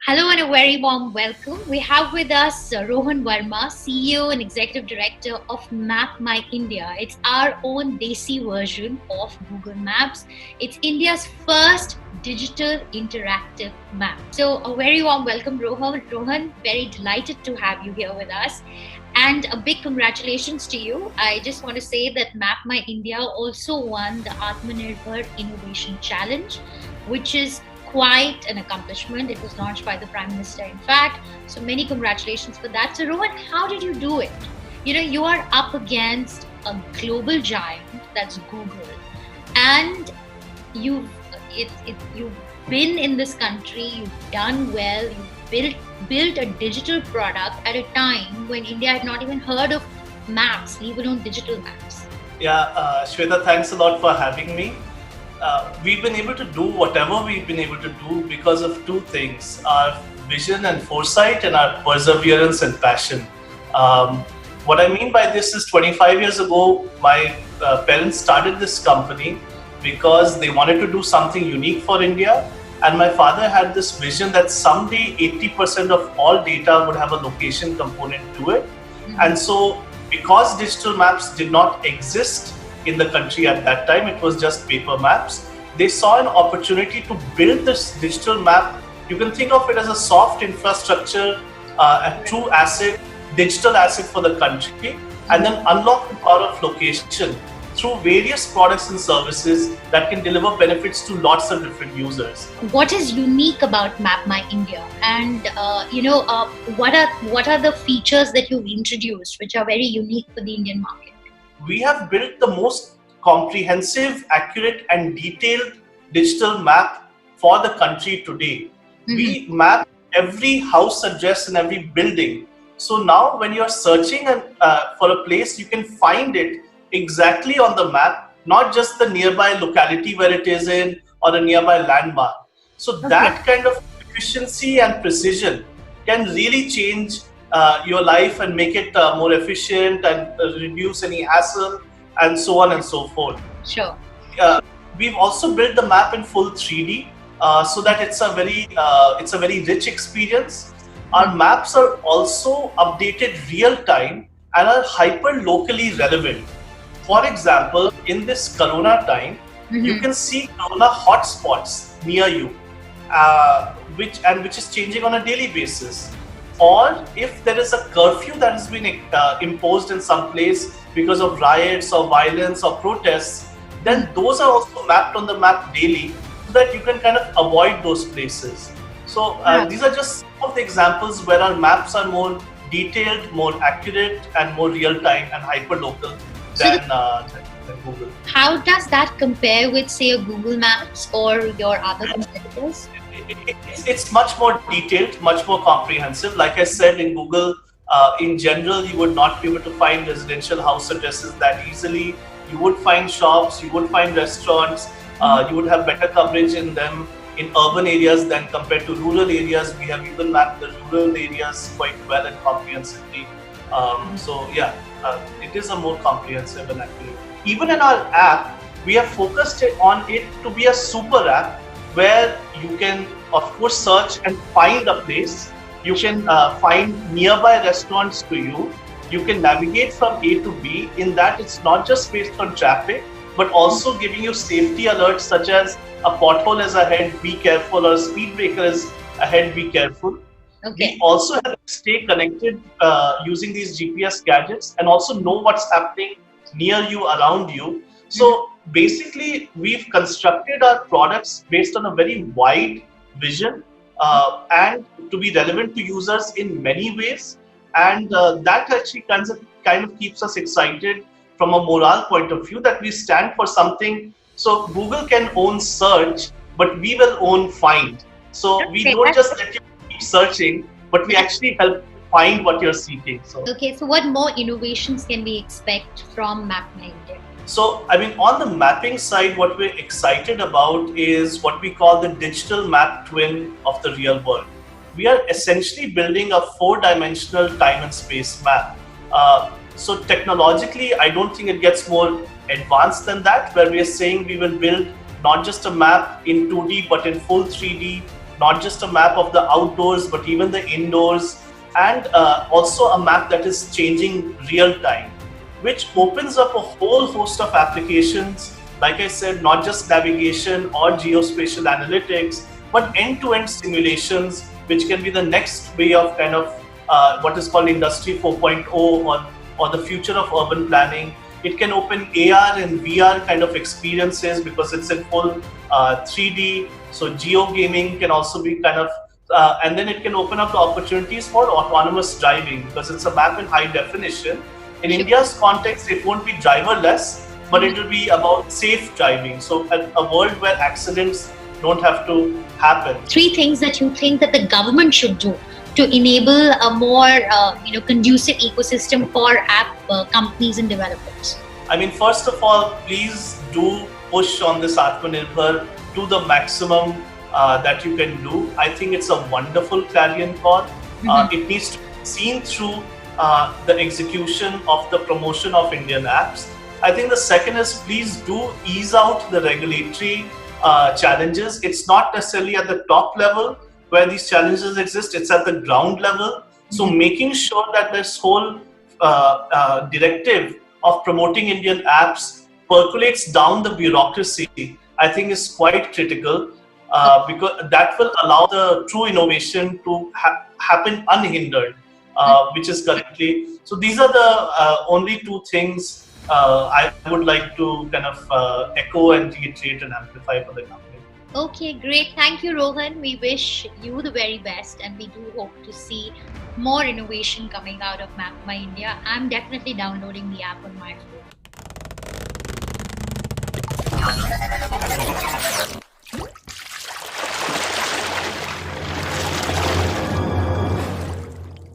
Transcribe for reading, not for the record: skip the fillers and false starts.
Hello and a very warm welcome. We have with us Rohan Verma, CEO and Executive Director of Map My India. It's our own Desi version of Google Maps. It's India's first digital interactive map. So a very warm welcome, Rohan. Rohan, very delighted to have you here with us. And a big congratulations to you. I just want to say that Map My India also won the Atmanirbhar Innovation Challenge, which is quite an accomplishment. It was launched by the Prime Minister, in fact. So many congratulations for that. So Rohan, how did you do it? You are up against a global giant, that's Google, and you've you've been in this country, you've done well, you've built a digital product at a time when India had not even heard of maps, leave alone digital maps. Shweta, thanks a lot for having me. We've been able to do whatever we've been able to do because of two things: our vision and foresight, and our perseverance and passion. What I mean by this is 25 years ago, my parents started this company because they wanted to do something unique for India. And my father had this vision that someday 80% of all data would have a location component to it. Mm-hmm. And so, because digital maps did not exist in the country at that time, it was just paper maps. They saw an opportunity to build this digital map. You can think of it as a soft infrastructure, a true asset, digital asset for the country, and then unlock the power of location through various products and services that can deliver benefits to lots of different users. What is unique about Map My India, and what are the features that you've introduced which are very unique for the Indian market? We have built the most comprehensive, accurate, and detailed digital map for the country today. Mm-hmm. We map every house address in every building. So now when you're searching for a place, you can find it exactly on the map, not just the nearby locality where it is in or a nearby landmark. So that kind of efficiency and precision can really change your life and make it more efficient and reduce any hassle and so on and so forth. Sure. We've also built the map in full 3D so that it's a very rich experience. Our maps are also updated real time and are hyper locally relevant. For example, in this Corona time, you can see Corona hotspots near you, which is changing on a daily basis. Or if there is a curfew that has been imposed in some place because of riots or violence or protests, then those are also mapped on the map daily so that you can kind of avoid those places. So these are just some of the examples where our maps are more detailed, more accurate, and more real-time and hyper-local than Google. How does that compare with, say, a Google Maps or your other competitors? It's much more detailed, much more comprehensive. Like I said, in Google, in general, you would not be able to find residential house addresses that easily. You would find shops, you would find restaurants, you would have better coverage in them in urban areas than compared to rural areas. We have even mapped the rural areas quite well and comprehensively. It is a more comprehensive and accurate. Even in our app, we have focused on it to be a super app where you can, of course, search and find a place. You can find nearby restaurants to you. You can navigate from A to B. In that, it's not just based on traffic, but also giving you safety alerts such as a pothole is ahead, be careful, or a speed breaker is ahead, be careful. Okay. We also have to stay connected using these GPS gadgets and also know what's happening near you, around you. So basically, we've constructed our products based on a very wide vision and to be relevant to users in many ways. And that actually kind of keeps us excited from a moral point of view that we stand for something. So Google can own search, but we will own find. So we don't just let you keep searching, but we actually help find what you're seeking. So what more innovations can we expect from Map My India? So, on the mapping side, what we're excited about is what we call the digital map twin of the real world. We are essentially building a 4-dimensional time and space map. So technologically, I don't think it gets more advanced than that, where we are saying we will build not just a map in 2D, but in full 3D, not just a map of the outdoors, but even the indoors, and also a map that is changing real time, which opens up a whole host of applications. Like I said, not just navigation or geospatial analytics, but end-to-end simulations, which can be the next way of kind of what is called Industry 4.0 or the future of urban planning. It can open AR and VR kind of experiences because it's in full 3D. So geo gaming can also be kind of, and then it can open up the opportunities for autonomous driving because it's a map in high definition. In India's context, it won't be driverless, but it will be about safe driving. So a world where accidents don't have to happen. 3 things that you think that the government should do to enable a more conducive ecosystem for app companies and developers? I mean, first of all, please do push on this Atmanirbhar to the maximum that you can do. I think it's a wonderful clarion call. It needs to be seen through the execution of the promotion of Indian apps. I think the second is please do ease out the regulatory challenges. It's not necessarily at the top level where these challenges exist, it's at the ground level. So making sure that this whole directive of promoting Indian apps percolates down the bureaucracy, I think is quite critical because that will allow the true innovation to happen unhindered, which is currently. So these are the only 2 things I would like to kind of echo and reiterate and amplify for the company. Okay, great. Thank you, Rohan. We wish you the very best, and we do hope to see more innovation coming out of Map My India. I'm definitely downloading the app on my phone.